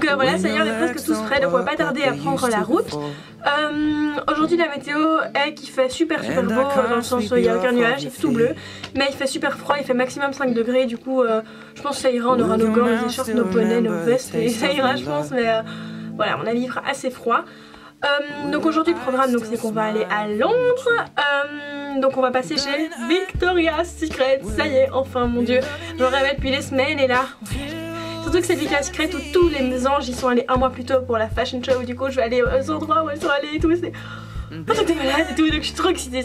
Donc voilà, ça y est, on est presque tous prêts, donc on va pas tarder à prendre la route. Aujourd'hui la météo est qu'il fait super beau, dans le sens où il n'y a aucun nuage, il fait tout bleu, mais il fait super froid, il fait maximum 5 degrés, du coup je pense que ça ira, on aura nos gants, nos shorts, nos bonnets, nos vestes, et ça ira je pense, mais voilà, à mon avis il fera assez froid. Donc aujourd'hui le programme c'est qu'on va aller à Londres, donc on va passer chez Victoria's Secret, ça y est, enfin mon dieu, je le rêvais depuis des semaines et là... Surtout que c'est Victoria's Secret où tous les anges y sont allés un mois plus tôt pour la fashion show, du coup je vais aller aux endroits où elles sont allées et tout, c'est un truc de malade et tout, donc je suis trop excitée,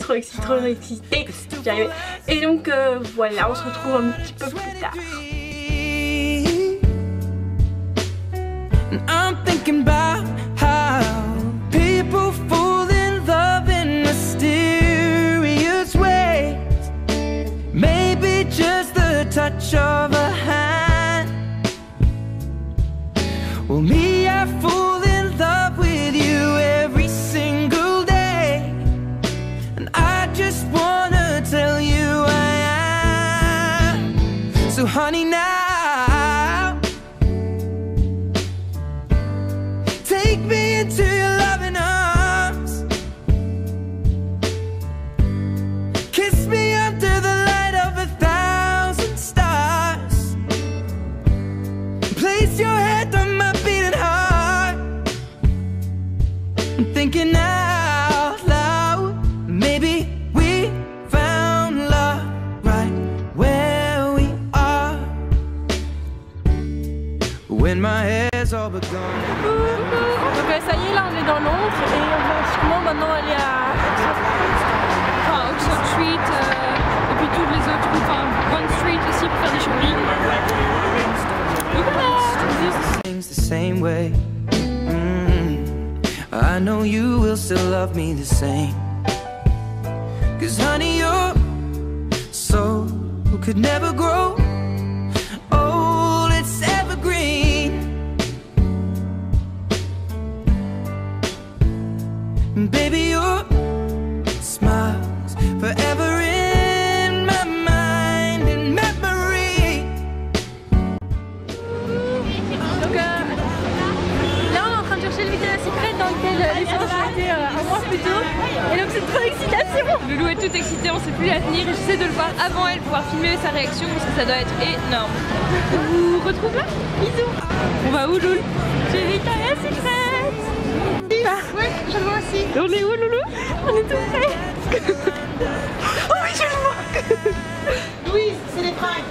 j'y arrive. Et donc voilà, on se retrouve un petit peu plus tard. I'm thinking about how people fall in love in mysterious ways. Maybe just the touch of a hand. Well, me, I fall in love with you every single day, and I just wanna tell you I am. So honey, now take me into your loving arms, kiss me under the light of 1,000 stars, place your head on my beating heart. I'm thinking out loud, maybe we found love right where we are. When my hair's all but gone. Donc ça y est, là on est dans Londres et on va sûrement maintenant aller à Oxford Street et puis toutes les autres routes, enfin Bond Street aussi pour faire des shopping. Donc voilà, the same way. I know you will still love me the same. 'Cause honey, your soul could never grow old, it's evergreen. Baby, your smile's forever in my mind and memory. Donc là on est en train de chercher le Victoria's Secret dans lequel les gens ont été un mois plus tôt. Et donc c'est trop excitation. Loulou est toute excitée, on sait plus la tenir et j'essaie de le voir avant elle, pouvoir filmer sa réaction parce que ça doit être énorme. On vous retrouve là. Bisous. On va où, Loul? Chez Victoria's Secret. Oui, je le vois aussi. On est où, Loulou? On est tout près. Oh oui, je le vois. Louise, c'est les fringues.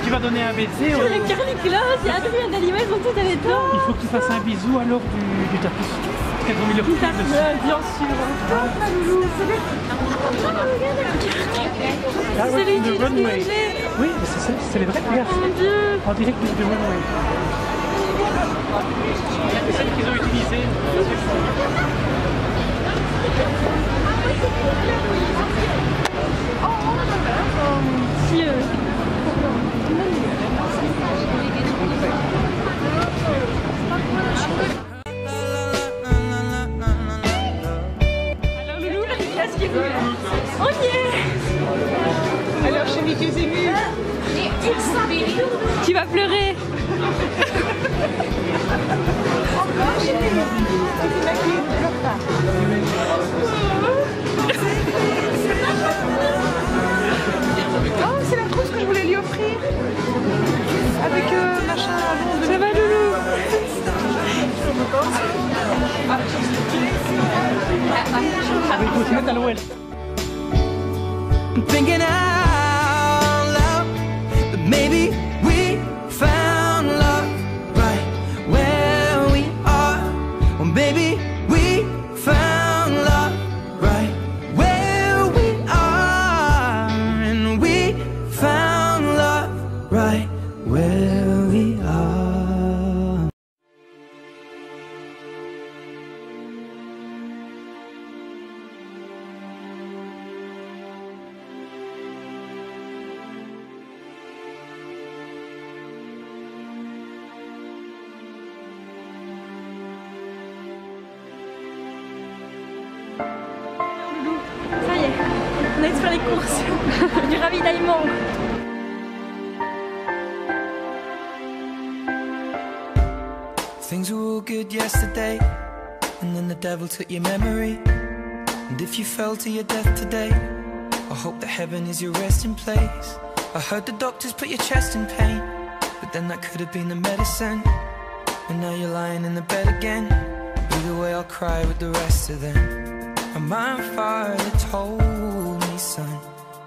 Tu vas donner un baiser. Il y a Carly Close, il y a Adrien Dalima, ils sont tous avec toi. Il faut que tu fasses un bisou alors du tapis. Parce qu'elles ont mis leur pied dessus. Bien sûr. Ah ouais, c'est le runway. Oui, c'est les vrais. Regarde. Mon Dieu. En direct du runway. C'est celle qu'ils ont utilisée. Si alors Loulou, qu'est-ce qu'il veut? On y est. Alors chérie, tu es émue? Tu vas pleurer. Encore chérie? Tu fais maquiller, ne pleure pas. Oh, c'est la trousse que je voulais lui offrir. Avec machin avant de... Ça va, Loulou? Il faut se mettre à l'ouest. Thinking out loud that maybe we found love right where we are. Well, baby, we found love right where we are, and we found love right where we are. Loulou, ça y est, on a été faire les courses du ravitaillement. Things were all good yesterday, and then the devil took your memory. And if you fell to your death today, I hope that heaven is your resting place. I heard the doctors put your chest in pain, but then that could have been the medicine. And now you're lying in the bed again. Either way I'll cry with the rest of them. And my father told me, son,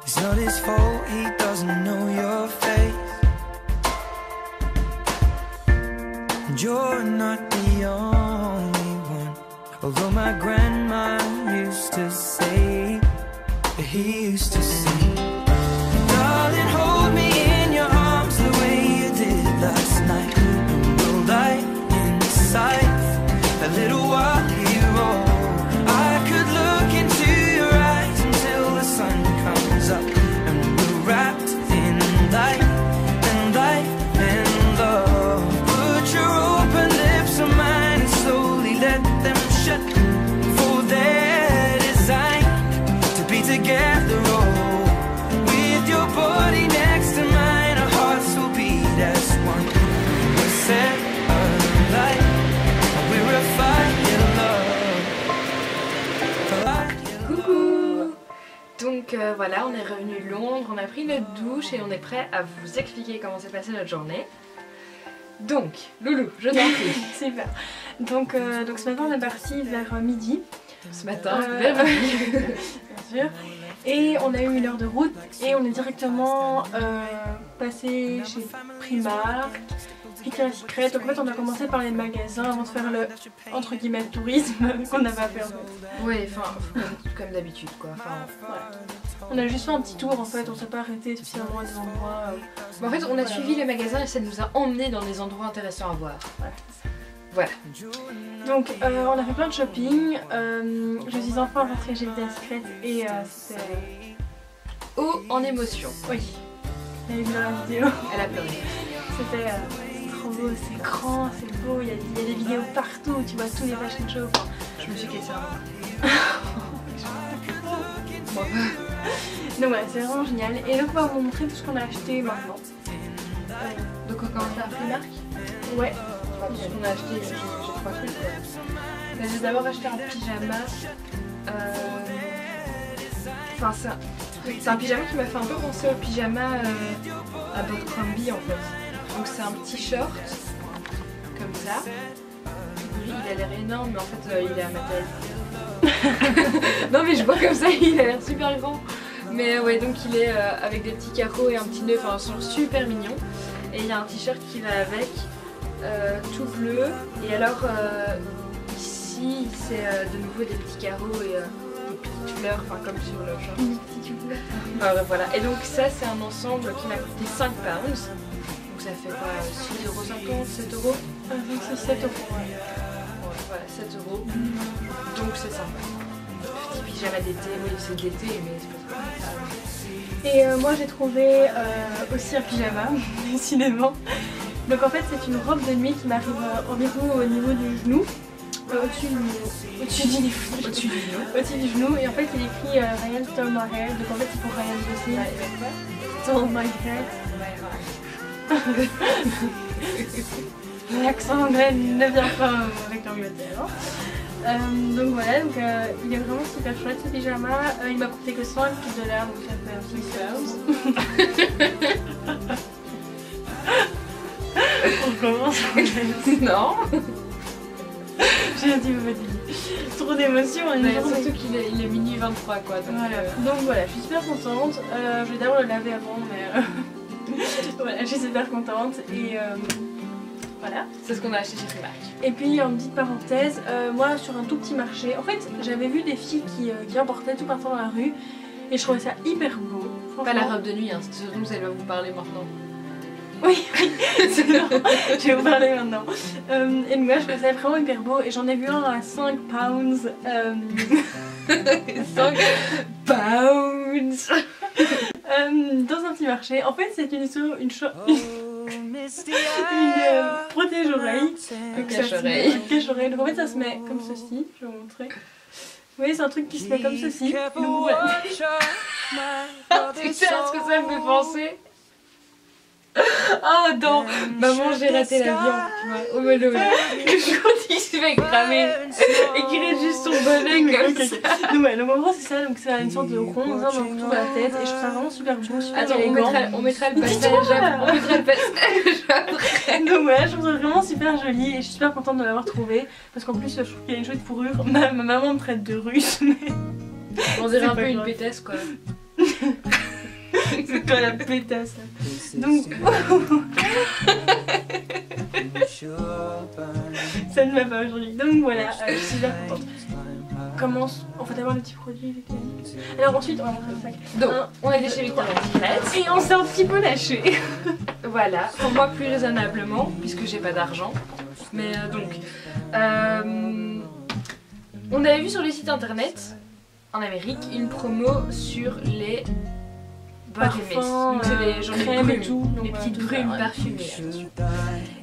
it's not his fault, he doesn't know your face. And you're not the only one. Although my grandma used to say that he used to sing, darling, hold me in your arms the way you did last night. And we'll die inside a little while here. I could look into your eyes until the sun comes up, and we're wrapped in light and light and love. Put your open lips on mine and slowly let them shut, for they're designed to be together. Oh, with your body next to mine, our hearts will beat as one. We're set alight, we're a fire love. Coucou. Donc voilà, on est revenu de Londres, on a pris notre douche et on est prêt à vous expliquer comment s'est passée notre journée. Donc, Loulou, je t'en prie. Super. Donc ce matin on est parti vers midi. Ce matin, vers midi. Bien sûr. Et on a eu 1 heure de route et on est directement passé chez Primark, Victoria's Secret. Donc en fait on a commencé par les magasins avant de faire le entre guillemets tourisme qu'on avait à faire. Ouais, enfin comme d'habitude quoi. Enfin, on a juste fait un petit tour en fait, on s'est pas arrêté spécialement à des endroits. Mais en fait on a suivi les magasins et ça nous a emmenés dans des endroits intéressants à voir. Voilà. Donc on a fait plein de shopping, je suis enfin rentrée chez Victoria's Secret et c'était... Haut en émotion. Oui, vous avez vu dans la vidéo. Elle a pleuré. C'était trop beau, c'est grand, c'est beau, il y a des vidéos partout, tu vois tous les fashion shows. Enfin, je me suis cassée un bon. Donc voilà, c'est vraiment génial. Et donc on va vous montrer tout ce qu'on a acheté maintenant. Donc on commence à Primark. Ouais. Tout ce qu'on a acheté, j'ai 3 trucs. J'ai d'abord acheté un pyjama. Enfin c'est un pyjama qui m'a fait un peu penser au pyjama à Abercrombie en fait. Donc c'est un petit short comme ça. Il a l'air énorme mais en fait il est à ma taille. Non mais je vois comme ça, il a l'air super grand. Mais ouais, donc il est avec des petits carreaux et un petit nœud, enfin un super mignon. Et il y a un t-shirt qui va avec, tout bleu. Et alors ici c'est de nouveau des petits carreaux et des petites fleurs, enfin comme sur le short. Des petites fleurs. Voilà. Et donc ça c'est un ensemble qui m'a coûté 5 pounds. Donc ça fait quoi, 6,50 €, 7 €? Donc c'est 7 €. Ouais, voilà, 7 €. Donc c'est sympa. Petit pyjama d'été, oui c'est d'été mais c'est pas ça. Et moi j'ai trouvé aussi un pyjama, décidément. Donc en fait c'est une robe de nuit qui m'arrive environ au niveau du genou. Au-dessus du genou. Et en fait il est écrit Ryan Stole My Hair. Donc en fait c'est pour Ryan Gosling. Stole My Hair. L'accent anglais ne vient pas avec l'Angleterre. Donc voilà, donc, il est vraiment super chouette ce pyjama. Il m'a coûté que 5 $, donc ça fait 6 pounds. On commence. Non. J'ai dit vous dites. Trop d'émotions. Surtout qu'il est minuit 23 quoi. Donc voilà, je suis super contente. Je vais d'abord le laver avant, mais voilà, je suis super contente. Et voilà. C'est ce qu'on a acheté chez Primark. Et puis en petite parenthèse, moi sur un tout petit marché, en fait j'avais vu des filles qui en portaient tout partout dans la rue et je trouvais ça hyper beau. Pas la robe de nuit, hein, c'est ce dont elle va vous parler maintenant. Oui, c'est vrai, je vais vous parler maintenant. Et donc là je trouvais ça vraiment hyper beau et j'en ai vu un à 5 pounds. 5 pounds dans un petit marché. En fait c'est une protège-oreille. Un cache-oreille. Un cache-oreille. Donc en fait ça se met comme ceci, je vais vous montrer. Vous voyez c'est un truc qui se met comme ceci. Donc voilà. Tu sais à ce que ça me fait penser? Ah non, maman j'ai raté l'avion, tu vois, au vélo. Quand il se fait cramer et qu'il reste juste son bonnet comme ça. Donc ouais, donc en gros c'est ça, donc c'est une sorte de rond, dans toute la tête et je trouve ça vraiment super beau, super Attends, élégant. on mettra le passage, on mettra le passage après. Donc ouais, je trouve ça vraiment super joli et je suis super contente de l'avoir trouvé parce qu'en plus je trouve qu'il y a une chouette fourrure. Ma maman me traite de russe mais... On dirait un peu une pétasse quoi. C'est toi la pétasse là. Donc... ça ne va pas aujourd'hui. Donc voilà, je suis super contente. Commence, on va avoir le petit produit avec les... Alors ensuite on va montrer le sac. Donc on est chez Victoria's Secret. Et on s'est un petit peu lâché. Voilà, pour moi plus raisonnablement puisque j'ai pas d'argent. Mais donc... on avait vu sur les sites internet en Amérique une promo sur les body mist. Donc c'est des genre crèmes des et tout, donc les petites tout ça, brumes ouais. parfumées.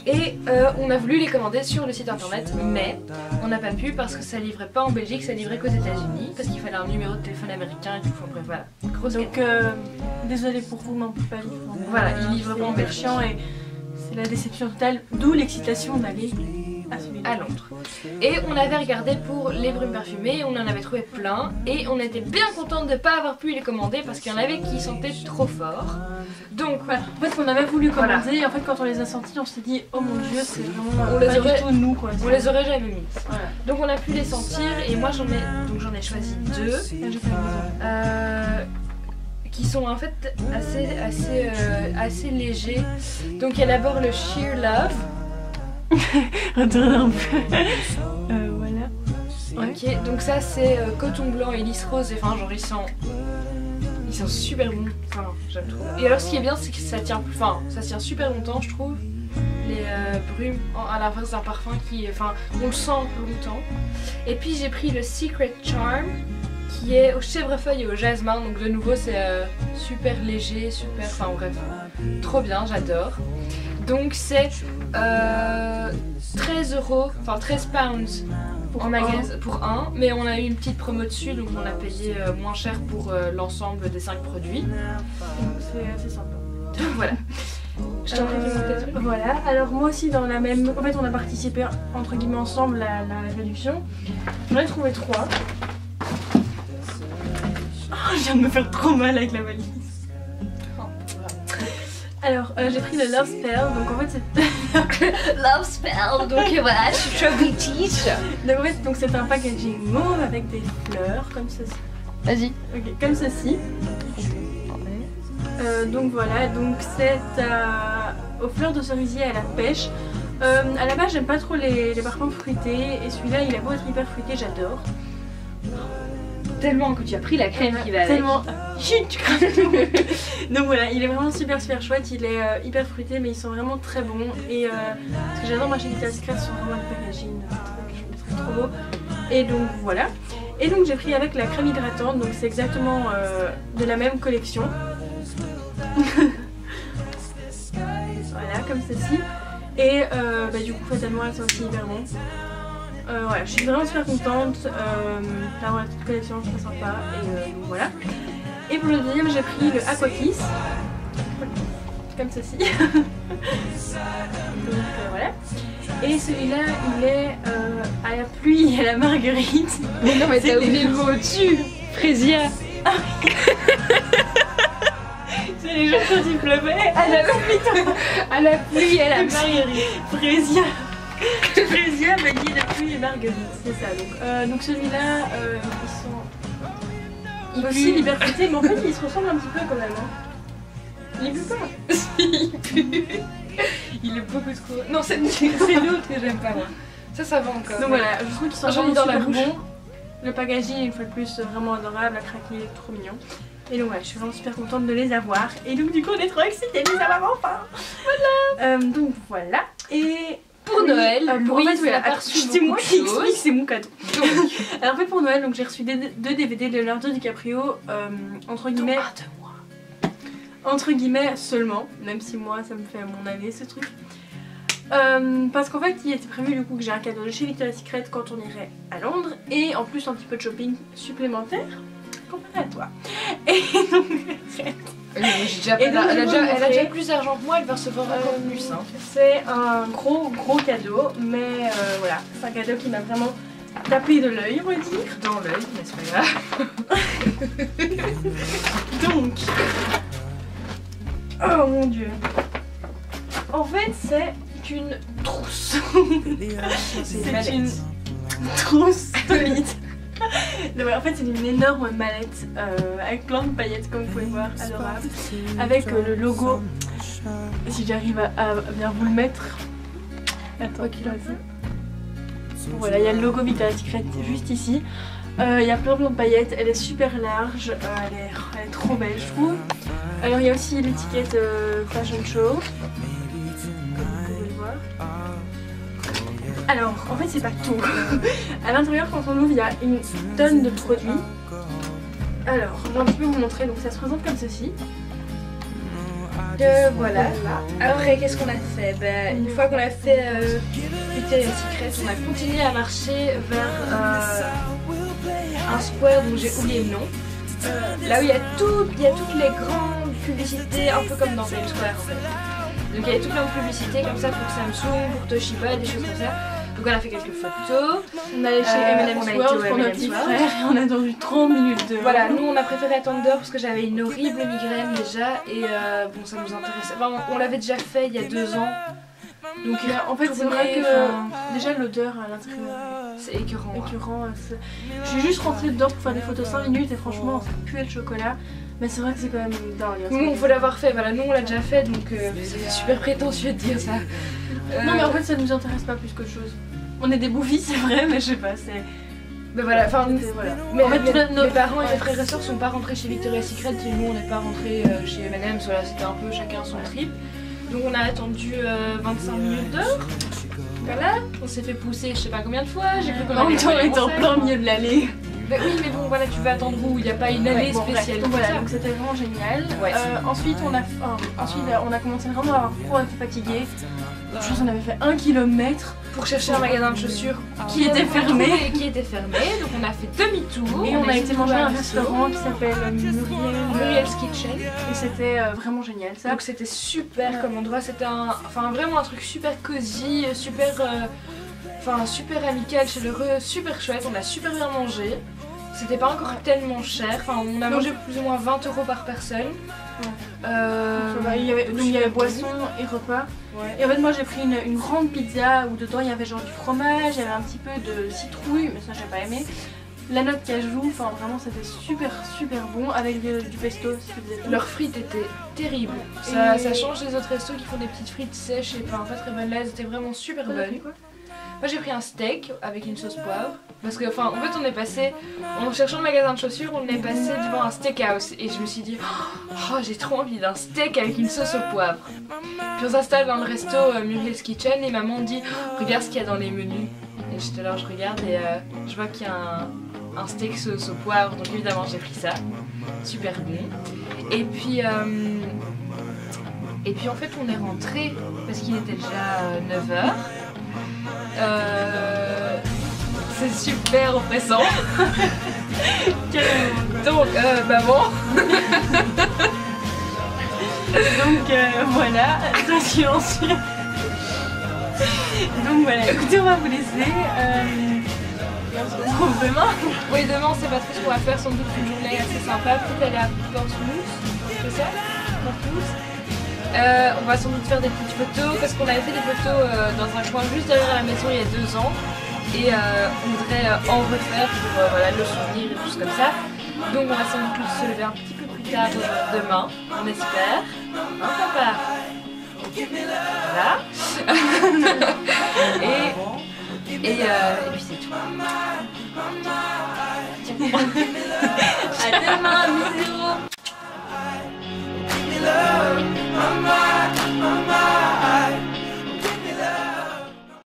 Et on a voulu les commander sur le site internet, mais on n'a pas pu parce que ça livrait pas en Belgique, ça livrait qu'aux États-Unis parce qu'il fallait un numéro de téléphone américain et tout. Enfin bref, voilà. Grosse Donc désolée pour vous, mais on peut pas livrer. voilà, ils livrent pas en Belgique. chiant et c'est la déception totale, d'où l'excitation d'aller à Londres. Et on avait regardé pour les brumes parfumées, on en avait trouvé plein et on était bien contente de ne pas avoir pu les commander parce qu'il y en avait qui sentaient trop fort. Donc voilà. En fait on avait voulu commander Voilà. et en fait quand on les a sentis on s'est dit oh mon dieu c'est vraiment On les pas aurait- du tout nous quoi. on les aurait jamais mis. Voilà. Donc on a pu les sentir et moi j'en ai choisi deux. Là, j'ai fait la maison. Qui sont en fait assez légers. Donc il y a d'abord le Sheer Love. Retourne un peu. Voilà. Ouais. Ok, donc ça c'est coton blanc et lys rose. Et enfin genre ils sont super bons. Enfin j'aime trop. Et alors ce qui est bien c'est que ça tient super longtemps je trouve. Les brumes à l'inverse d'un parfum qui on le sent plus longtemps. Et puis j'ai pris le Secret Charm qui est au chèvrefeuille et au jasmin. Donc de nouveau c'est super léger, enfin bref, trop bien, j'adore. Donc c'est 13 €, enfin 13 pounds en magasin pour un, mais on a eu une petite promo dessus donc on a payé moins cher pour l'ensemble des 5 produits. C'est assez sympa. Donc voilà. Je t'en prie, fais-moi tes trucs. Voilà, alors moi aussi dans la même... En fait on a participé entre guillemets ensemble à la réduction. J'en ai trouvé 3. Oh, je viens de me faire trop mal avec la valise. Alors j'ai pris le Love Spell, donc en fait c'est... Love Spell, donc voilà, je suis Chobby. donc en fait donc c'est un packaging mauve avec des fleurs comme ceci. Vas-y. Ok, comme ceci. Donc voilà, donc c'est aux fleurs de cerisier à la pêche. À la base j'aime pas trop les parfums fruités et celui-là il a beau être hyper fruité, j'adore. Tellement que tu as pris la crème qui va avec. Tellement. Chut, tu crames tout. Donc voilà, il est vraiment super chouette, il est hyper fruité mais ils sont vraiment très bons. Et ce que j'adore moi chez Victoria's Secret, ce sont vraiment les packaging, je trouve trop beau. Et donc voilà. Et donc j'ai pris avec la crème hydratante, donc c'est exactement de la même collection. Voilà, comme ceci. Et du coup fatalement elles sont aussi hyper bon. Voilà, je suis vraiment super contente d'avoir la petite collection, très sympa. Et donc voilà. Et pour le deuxième j'ai pris le Aqua Kiss. Comme ceci. Donc voilà. Et celui-là il est à la pluie et à la marguerite. Mais non mais t'as oublié le mot au-dessus. Frésia. C'est les jours quand il pleuvait. À la pluie et à la marguerite. Frésia. Frésia, vanille, la pluie et marguerite. C'est ça. Donc celui-là, ils sont aussi hyper fruités, mais en fait ils se ressemblent un petit peu quand même. Hein. Il pue pas. Il pue. Il est beaucoup trop. Non, c'est l'autre que j'aime pas moi. Ça va encore. Donc voilà, je trouve qu'ils sont joli dans la bouche. bons. Le packaging, une fois de plus, vraiment adorable, à craquer, trop mignon. Et donc voilà, je suis vraiment super contente de les avoir. Et donc du coup, on est trop excités de les avoir enfin. Voilà. Donc voilà. Et pour Noël, Louise, en fait, voilà, c'est moi qui explique, c'est mon cadeau. Alors en fait pour Noël, donc j'ai reçu 2 DVD de Leonardo DiCaprio, entre guillemets. Entre guillemets seulement, même si moi ça me fait à mon avis ce truc. Parce qu'en fait il était prévu du coup que j'ai un cadeau de chez Victoria's Secret quand on irait à Londres et en plus un petit peu de shopping supplémentaire comparé à toi. Et donc elle a déjà plus d'argent que moi, elle va recevoir encore plus. Hein. C'est un gros cadeau, mais voilà, c'est un cadeau qui m'a vraiment tapé de l'œil, on va dire. Dans l'œil, mais c'est pas grave. Donc, oh mon dieu. En fait, c'est une trousse. C'est une trousse solide. En fait, c'est une énorme mallette avec plein de paillettes, comme vous pouvez voir, adorable, avec le logo. Si j'arrive à bien vous le mettre. Attends, qu'il a dit. Voilà, il y a le logo Victoria's Secret juste ici. Il y a plein de paillettes, elle est super large, elle est trop belle, je trouve. Alors, il y a aussi l'étiquette Fashion Show. Alors, en fait, c'est pas tout. À l'intérieur, quand on ouvre, il y a une tonne de produits. Alors, je vais un petit peu vous montrer. Donc, ça se présente comme ceci. Voilà. Après, qu'est-ce qu'on a fait? Une fois qu'on a fait Victoria's Secret, on a continué à marcher vers un square dont j'ai oublié le nom. Là où il y a toutes les grandes publicités, un peu comme dans Times Square en fait. Donc il y avait tout plein de publicités comme ça pour Samsung, pour Toshiba, des choses comme ça. Donc on a fait quelques photos. On est allé chez M&M's World pour notre petit frère et on a attendu 30 minutes de... Voilà, nous on a préféré attendre dehors parce que j'avais une horrible migraine déjà et bon ça nous intéressait. Enfin, on l'avait déjà fait il y a 2 ans. Donc en fait c'est vrai que déjà l'odeur à l'intérieur c'est écœurant. Je suis juste rentrée dedans pour faire des photos 5 minutes et franchement ça puait le chocolat. Mais c'est vrai que c'est quand même dingue. Nous il faut l'avoir fait, voilà, nous on l'a déjà fait donc c'est super prétentieux de dire ça. Non mais en fait ça nous intéresse pas plus qu'autre chose. On est des bouffis c'est vrai mais je sais pas, c'est... Mais voilà, enfin voilà. Mais en fait, nos parents et mes frères et sœurs sont pas rentrés chez Victoria's Secret et nous on n'est pas rentrés chez M&M's, voilà, c'était un peu chacun son trip. Donc on a attendu 25 minutes d'heure. Voilà, on s'est fait pousser je sais pas combien de fois, j'ai cru qu'on était en plein milieu de l'allée. Bah oui mais bon voilà, tu vas attendre où? Il n'y a pas une allée spéciale. Donc voilà, donc c'était vraiment génial. Ouais. Ensuite on a commencé vraiment à avoir froid, on était fatigué. Je pense qu'on avait fait 1 kilomètre pour chercher un magasin de chaussures qui était fermé. Donc on a fait demi-tour. Et on a été manger à un restaurant qui s'appelle Muriel's Kitchen. Et c'était vraiment génial ça. Donc c'était super comme endroit, c'était vraiment un truc super cosy, super amical, chaleureux, super chouette, on a super bien mangé. C'était pas encore tellement cher, on a mangé plus ou moins 20 € par personne. Il y avait boisson et repas. Ouais. Et en fait moi j'ai pris une grande pizza où dedans il y avait genre du fromage, il y avait un petit peu de citrouille mais ça j'ai pas aimé. La note cajou, vraiment c'était super bon avec du pesto. Leurs frites étaient terribles. Ça change des autres restos qui font des petites frites sèches et pas très bonnes. Là elles étaient vraiment super bonnes. Moi j'ai pris un steak avec une sauce poivre parce que en fait on est passé, en cherchant le magasin de chaussures, on est passé devant un steakhouse et je me suis dit oh j'ai trop envie d'un steak avec une sauce au poivre. Puis on s'installe dans le resto Muriel's Kitchen et maman dit regarde ce qu'il y a dans les menus. Et j'étais là, je regarde et je vois qu'il y a un steak sauce au poivre, donc évidemment j'ai pris ça, super bon. Et puis en fait on est rentré parce qu'il était déjà 9h. C'est super oppressant. Donc maman. Donc voilà, attention. Donc voilà, écoutez on va vous laisser. On se retrouve demain. Oui demain on sait pas trop ce qu'on va faire, sans doute une journée assez sympa. Peut-être aller à Portsmouth, c'est ça? Portsmouth. On va sans doute faire des petites photos parce qu'on avait fait des photos dans un coin juste derrière la maison il y a 2 ans et on voudrait en refaire pour le souvenir et tout ça comme ça. Donc on va sans doute se lever un petit peu plus tard demain, on espère. Hein papa? Voilà. et puis c'est tout. À demain, bisous.